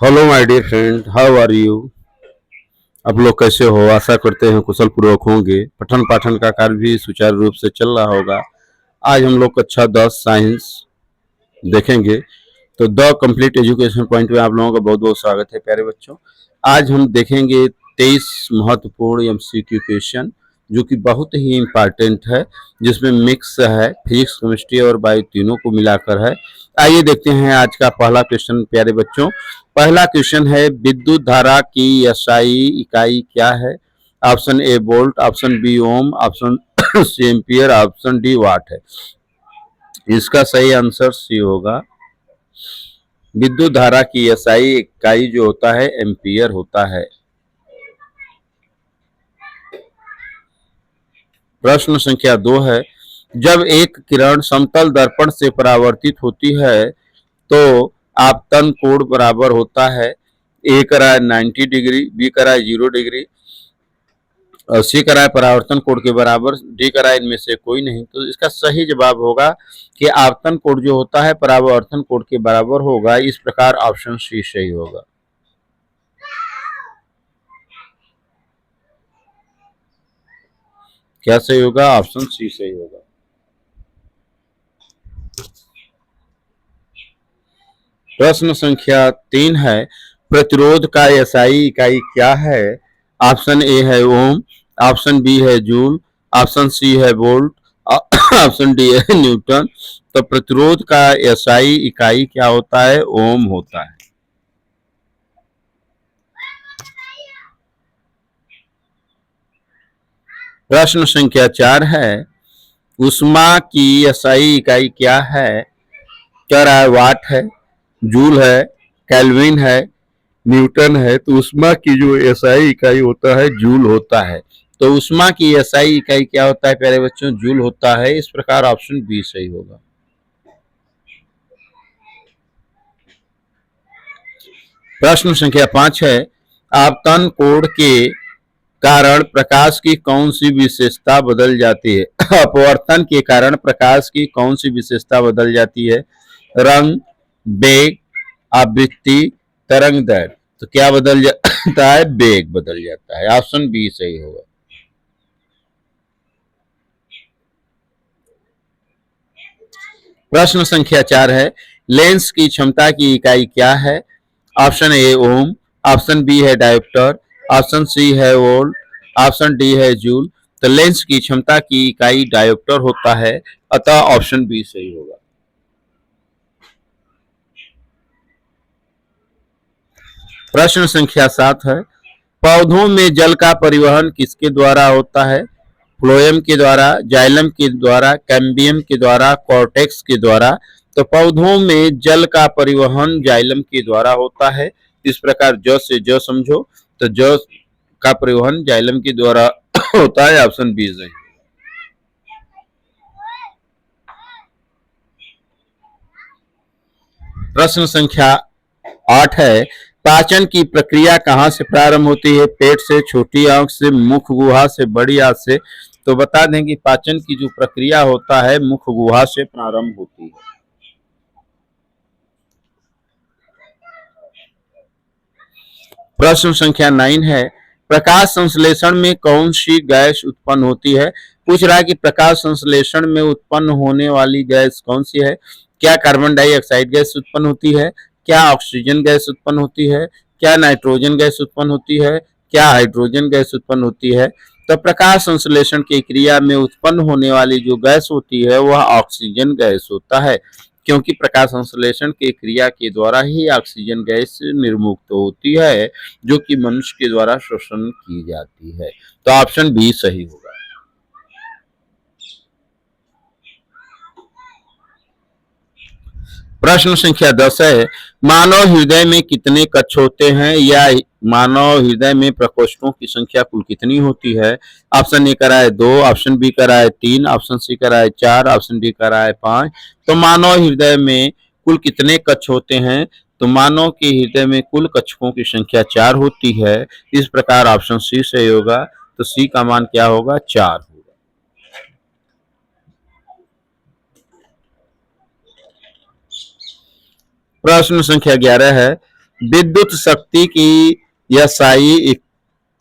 Hello my dear friend, how are you. आप लोग कैसे हो? आशा करते हैं कुशल पूर्वक होंगे। पठन पाठन का कार्य भी सुचारू रूप से चल रहा होगा। आज हम लोग कक्षा 10 साइंस देखेंगे। तो द कंप्लीट एजुकेशन पॉइंट में आप लोगों का बहुत बहुत स्वागत है प्यारे बच्चों। आज हम देखेंगे 23 महत्वपूर्ण एमसीक्यू क्वेश्चन जो कि बहुत ही इम्पोर्टेंट है, जिसमें मिक्स है, फिजिक्स केमिस्ट्री और बायो तीनों को मिलाकर है। आइए देखते हैं आज का पहला क्वेश्चन प्यारे बच्चों। पहला क्वेश्चन है, विद्युत धारा की एसआई इकाई क्या है? Option A volt, option B ohm, option C ampere, option D watt है। इसका सही आंसर सी होगा। विद्युत धारा की एसआई इकाई जो होता है एम्पियर होता है। प्रश्न संख्या 2 है, जब एक किरण समतल दर्पण से परावर्तित होती है तो आपतन कोण बराबर होता है। ए करा है 90 डिग्री, बी करा है 0 डिग्री, सी करा है परावर्तन कोण के बराबर, डी करा है इनमें से कोई नहीं। तो इसका सही जवाब होगा कि आपतन कोण जो होता है परावर्तन कोण के बराबर होगा। इस प्रकार ऑप्शन सी सही होगा। क्या सही होगा? ऑप्शन सी सही होगा। प्रश्न संख्या 3 है, प्रतिरोध का एसआई इकाई क्या है? ऑप्शन ए है ओम, ऑप्शन बी है जूल, ऑप्शन सी है वोल्ट, ऑप्शन डी है न्यूटन। तो प्रतिरोध का एसआई इकाई क्या होता है? ओम होता है। प्रश्न संख्या 4 है, उष्मा की एसआई इकाई क्या है? क्या रहा है? वाट है, जूल है, केल्विन है, न्यूटन है। तो उष्मा की जो एसआई इकाई होता है जूल होता है। तो उष्मा की एसआई इकाई क्या होता है प्यारे बच्चों? जूल होता है। इस प्रकार ऑप्शन बी सही होगा। प्रश्न संख्या 5 है, आपतन कोण के कारण प्रकाश की कौन सी विशेषता बदल जाती है? अपवर्तन के कारण प्रकाश की कौन सी विशेषता बदल जाती है? रंग, वेग, आवृत्ति, तरंग दैर्ध्य। तो क्या बदल जाता है? वेग बदल जाता है। ऑप्शन बी सही होगा। प्रश्न संख्या 4 है, लेंस की क्षमता की इकाई क्या है? Option A ohm, option B है डायोप्टर, ऑप्शन सी है वोल्ट, ऑप्शन डी है जूल। तो लेंस की क्षमता की इकाई डायोप्टर होता है, अतः ऑप्शन बी सही होगा। प्रश्न संख्या 7 है, पौधों में जल का परिवहन किसके द्वारा होता है? फ्लोएम के द्वारा, जाइलम के द्वारा, कैम्बियम के द्वारा, कॉर्टेक्स के द्वारा। तो पौधों में जल का परिवहन जाइलम के द्वारा होता है। इस प्रकार ज से ज समझो, तो ज का परिवहन जाइलम के द्वारा होता है। ऑप्शन बी सही। प्रश्न संख्या 8 है, पाचन की प्रक्रिया कहाँ से प्रारंभ होती है? पेट से, छोटी आंख से, मुख गुहा से, बड़ी आंत से। तो बता दें कि पाचन की जो प्रक्रिया होता है मुख गुहा से प्रारंभ होती है। प्रश्न संख्या 9 है, प्रकाश संश्लेषण में कौन सी गैस उत्पन्न होती है? पूछ रहा है कि प्रकाश संश्लेषण में उत्पन्न होने वाली गैस कौन सी है? क्या कार्बन डाइऑक्साइड गैस उत्पन्न होती है? क्या ऑक्सीजन गैस उत्पन्न होती है? क्या नाइट्रोजन गैस उत्पन्न होती है? क्या हाइड्रोजन गैस उत्पन्न होती है? तो प्रकाश संश्लेषण की क्रिया में उत्पन्न होने वाली जो गैस होती है वह ऑक्सीजन गैस होता है, क्योंकि प्रकाश संश्लेषण की क्रिया के द्वारा ही ऑक्सीजन गैस निर्मुक्त होती है, जो कि मनुष्य के द्वारा श्वसन की जाती है। तो ऑप्शन बी सही होगा। प्रश्न संख्या 10 है, मानव हृदय में कितने कक्ष होते हैं, या मानव हृदय में प्रकोष्ठों की संख्या कुल कितनी होती है? ऑप्शन ए करा है 2, ऑप्शन बी करा है 3, ऑप्शन सी करा है 4, ऑप्शन डी करा है 5। तो मानव हृदय में कुल कितने कक्ष होते हैं? तो मानव के हृदय में कुल कक्षों की संख्या 4 होती है। इस प्रकार ऑप्शन सी सही होगा। तो सी का मान क्या होगा? 4 होगा। प्रश्न संख्या 11 है, विद्युत शक्ति की यह SI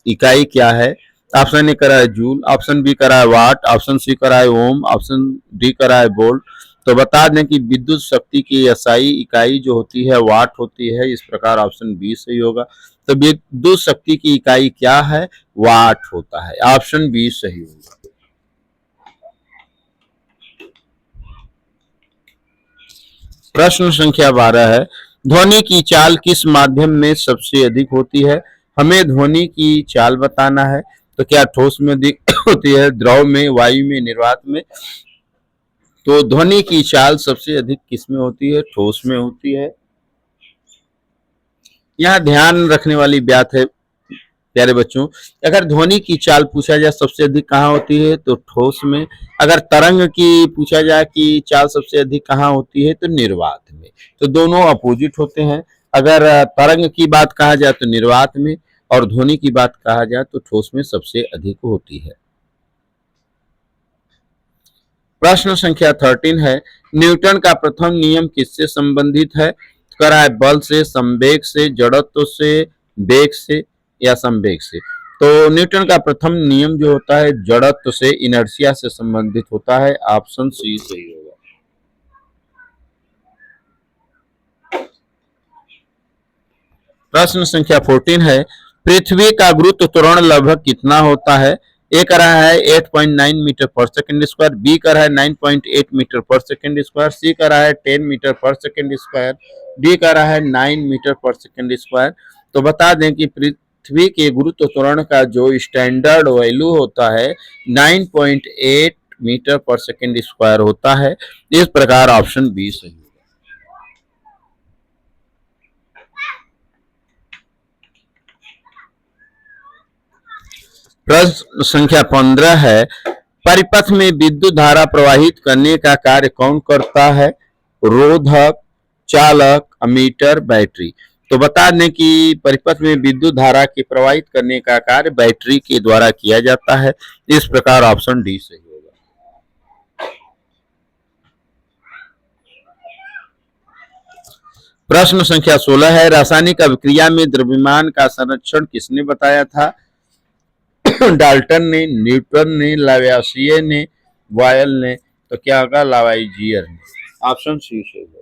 इकाई क्या है? ऑप्शन ए करा है जूल, ऑप्शन बी करा है वाट, ऑप्शन सी करा है ओम, ऑप्शन डी करा है वोल्ट। तो बता दें कि विद्युत शक्ति की SI इकाई जो होती है वाट होती है। इस प्रकार ऑप्शन बी सही होगा। तो विद्युत शक्ति की इकाई क्या है? वाट होता है। ऑप्शन बी सही होगा। प्रश्न संख्या 12 है, ध्वनि की चाल किस माध्यम में सबसे अधिक होती है? हमें ध्वनि की चाल बताना है। तो क्या ठोस में अधिक होती है, द्रव में, वायु में, निर्वात में? तो ध्वनि की चाल सबसे अधिक किस में होती है? ठोस में होती है। यहाँ ध्यान रखने वाली बात है प्यारे बच्चों, अगर ध्वनि की चाल पूछा जाए सबसे अधिक कहाँ होती है तो ठोस में। अगर तरंग की पूछा जाए कि चाल सबसे अधिक कहाँ होती है तो निर्वात में। तो दोनों अपोजिट होते हैं। अगर तरंग की बात कहा जाए तो निर्वात में, और ध्वनि की बात कहा जाए तो ठोस में सबसे अधिक होती है। प्रश्न संख्या 13 है, न्यूटन का प्रथम नियम किससे संबंधित है? करा है बल से, संवेग से, जड़त्व से, वेग से या संवेग से। तो न्यूटन का प्रथम नियम जो होता है जड़त्व से, इनर्शिया से संबंधित होता है। ऑप्शन सी सही होगा। प्रश्न संख्या 14 है, पृथ्वी का गुरुत्व त्वरण लगभग कितना होता है? ए कर रहा है 8.9 मीटर पर सेकंड स्क्वायर, बी कर रहा है 9.8 मीटर पर सेकंड स्क्वायर, सी कर रहा है 10 मीटर पर सेकंड स्क्वायर, डी कर रहा है 9 मीटर पर सेकंड स्क्वायर। तो बता दें कि पृथ्वी के गुरुत्व त्वरण का जो स्टैंडर्ड वैल्यू होता है 9.8 मीटर पर सेकंड स्क्वायर होता है। इस प्रकार ऑप्शन बी सही। प्रश्न संख्या 15 है, परिपथ में विद्युत धारा प्रवाहित करने का कार्य कौन करता है? रोधक, चालक, अमीटर, बैटरी। तो बता दें कि परिपथ में विद्युत धारा के प्रवाहित करने का कार्य बैटरी के द्वारा किया जाता है। इस प्रकार ऑप्शन डी सही होगा। प्रश्न संख्या 16 है, रासायनिक अभिक्रिया में द्रव्यमान का संरक्षण किसने बताया था? डाल्टन ने, न्यूटन ने, लावासिये ने, बॉयल ने। तो क्या होगा? लावाइजियर ने। ऑप्शन सी सही होगा।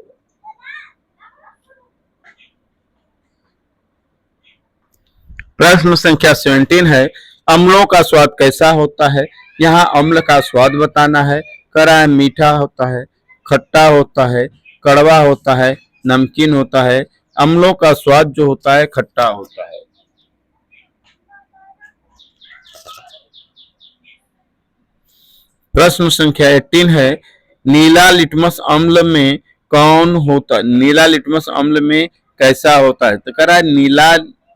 प्रश्न संख्या 17 है, अम्लों का स्वाद कैसा होता है? यहाँ अम्ल का स्वाद बताना है। करा है मीठा होता है, खट्टा होता है, कड़वा होता है, नमकीन होता है। अम्लों का स्वाद जो होता है खट्टा होता है। प्रश्न संख्या 18 है, नीला लिटमस अम्ल में कौन होता? नीला लिटमस अम्ल में कैसा होता है? तो कह रहा है नीला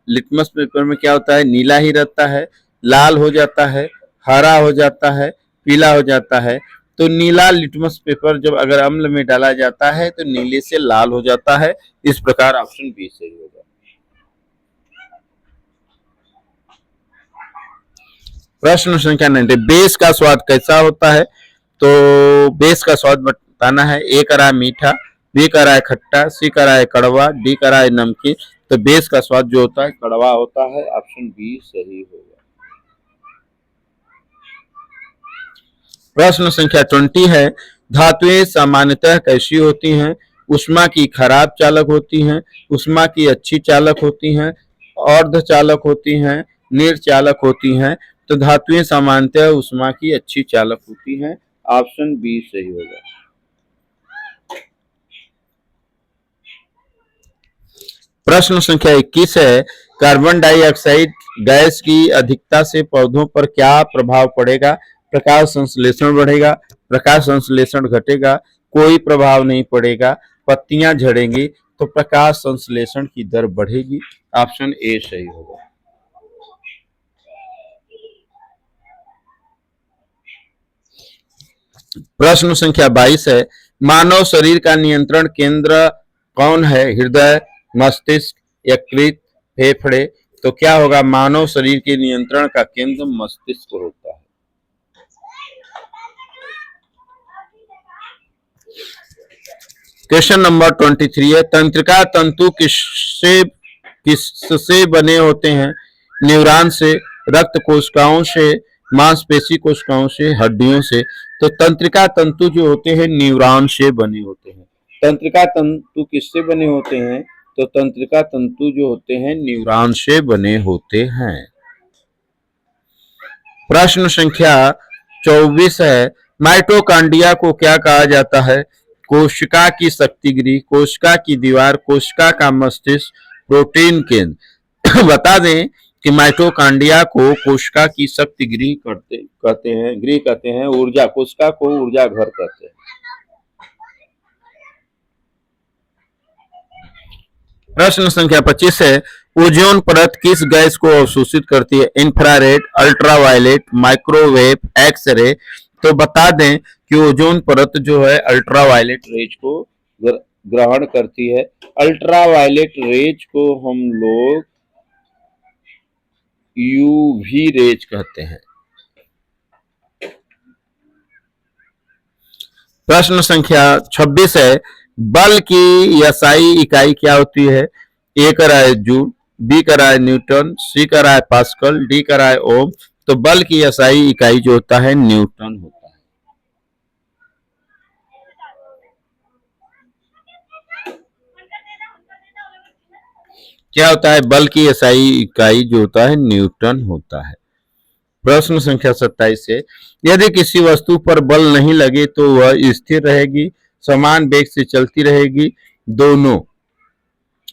लिटमस पेपर में क्या होता है? नीला ही रहता है, लाल हो जाता है, हरा हो जाता है, पीला हो जाता है। तो नीला लिटमस पेपर जब अगर अम्ल में डाला जाता है तो नीले से लाल हो जाता है। इस प्रकार ऑप्शन बी सही होगा। प्रश्न संख्या 90, बेस का स्वाद कैसा होता है? तो बेस का स्वाद बताना है। ए करा है मीठा, बी करा है खट्टा, सी करा है कड़वा, डी करा है नमकीन। तो बेस का स्वाद जो होता है कड़वा होता है। ऑप्शन बी सही होगा। प्रश्न संख्या 20 है, धातुएं सामान्यतः कैसी होती हैं? उष्मा की खराब चालक होती हैं, उष्मा की अच्छी चालक होती हैं, अर्धचालक होती हैं, निर्चालक होती हैं। तो धातुएं सामान्यतः उष्मा की अच्छी चालक होती हैं। ऑप्शन बी सही होगा। प्रश्न संख्या 21 है, कार्बन डाइऑक्साइड गैस की अधिकता से पौधों पर क्या प्रभाव पड़ेगा? प्रकाश संश्लेषण बढ़ेगा, प्रकाश संश्लेषण घटेगा, कोई प्रभाव नहीं पड़ेगा, पत्तियां झड़ेंगी। तो प्रकाश संश्लेषण की दर बढ़ेगी। ऑप्शन ए सही होगा। प्रश्न संख्या 22 है, मानव शरीर का नियंत्रण केंद्र कौन है? हृदय, मस्तिष्क, यकृत, फेफड़े। तो क्या होगा? मानव शरीर के नियंत्रण का केंद्र मस्तिष्क होता है। क्वेश्चन नंबर 23 है, तंत्रिका तंतु किससे किससे बने होते हैं? न्यूरॉन से, रक्त कोशिकाओं से, मांसपेशी कोशिकाओं से, हड्डियों से। तो तंत्रिका तंतु जो होते हैं न्यूरॉन से बने होते हैं। तंत्रिका तंतु किससे बने होते हैं? तो तंत्रिका तंतु जो होते हैं न्यूरॉन से बने होते हैं। प्रश्न संख्या 24 है, माइटोकॉन्ड्रिया को क्या कहा जाता है? कोशिका की शक्ति गृह, कोशिका की दीवार, कोशिका का मस्तिष्क, प्रोटीन केंद्र। बता दें कि माइटोकॉन्ड्रिया को कोशिका की शक्ति गृह कहते हैं, ऊर्जा, कोशिका को ऊर्जा घर कहते हैं। प्रश्न संख्या 25 है, ओजोन परत किस गैस को अवशोषित करती है? Infrared, ultraviolet, microwave, X ray. तो बता दें कि ओजोन परत जो है अल्ट्रावायलेट रेज को ग्रहण करती है। अल्ट्रावायलेट रेज को हम लोग यूवी रेज कहते हैं। प्रश्न संख्या 26 है, बल की SI इकाई क्या होती है? ए का राय जूल, बी का राय न्यूटन, सी का राय पास्कल, डी का राय ओम। तो बल की SI इकाई जो होता है न्यूटन होता है। क्या होता है? बल की SI इकाई जो होता है न्यूटन होता है। प्रश्न संख्या 27 है, यदि किसी वस्तु पर बल नहीं लगे तो वह स्थिर रहेगी, समान वेग से चलती रहेगी, दोनों,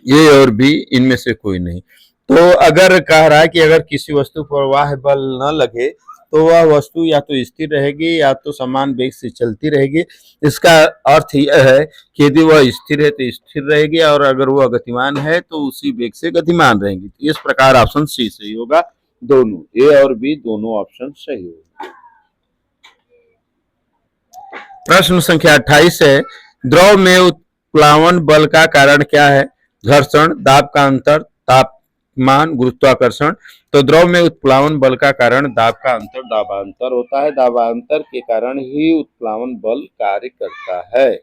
ए और बी, इनमें से कोई नहीं। तो अगर कह रहा है कि अगर किसी वस्तु पर वाह बल न लगे तो वह वस्तु या तो स्थिर रहेगी या तो समान वेग से चलती रहेगी। इसका अर्थ यह है कि यदि वह स्थिर है तो स्थिर रहेगी और अगर वह गतिमान है तो उसी वेग से गतिमान रहेगी। तो इस प्रकार ऑप्शन सी सही होगा। दोनों, ए और बी, दोनों ऑप्शन सही होगा। प्रश्न संख्या 28 है, द्रव में उत्प्लावन बल का कारण क्या है? घर्षण, दाब का अंतर, तापमान, गुरुत्वाकर्षण। तो द्रव में उत्प्लावन बल का कारण दाब का अंतर, दाबांतर होता है। दाबांतर के कारण ही उत्प्लावन बल कार्य करता है।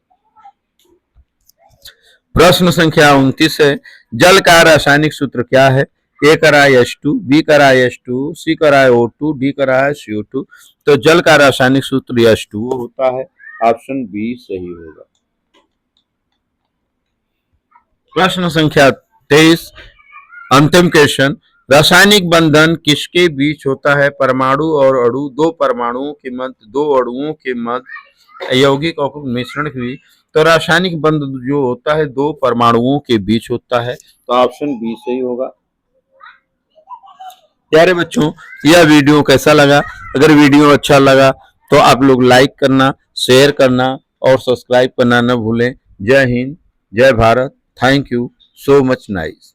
प्रश्न संख्या 29 है, जल का रासायनिक सूत्र क्या है? ए का राय H2, बी का राय H2, सी का राय O2, डी का राय CO2। तो जल का रासायनिक सूत्र H2O होता है। ऑप्शन बी सही होगा। प्रश्न संख्या 23, अंतिम क्वेश्चन, रासायनिक बंधन किसके बीच होता है? परमाणु और अणु, दो परमाणुओं के मध्य, दो अणुओं के मध्य, यौगिक और मिश्रण के बीच। तो रासायनिक बंध जो होता है दो परमाणुओं के बीच होता है। तो ऑप्शन बी सही होगा। प्यारे बच्चों, यह वीडियो कैसा लगा? अगर वीडियो अच्छा लगा तो आप लोग लाइक करना, शेयर करना और सब्सक्राइब करना न भूलें। जय हिंद, जय Bharat. Thank you so much nice.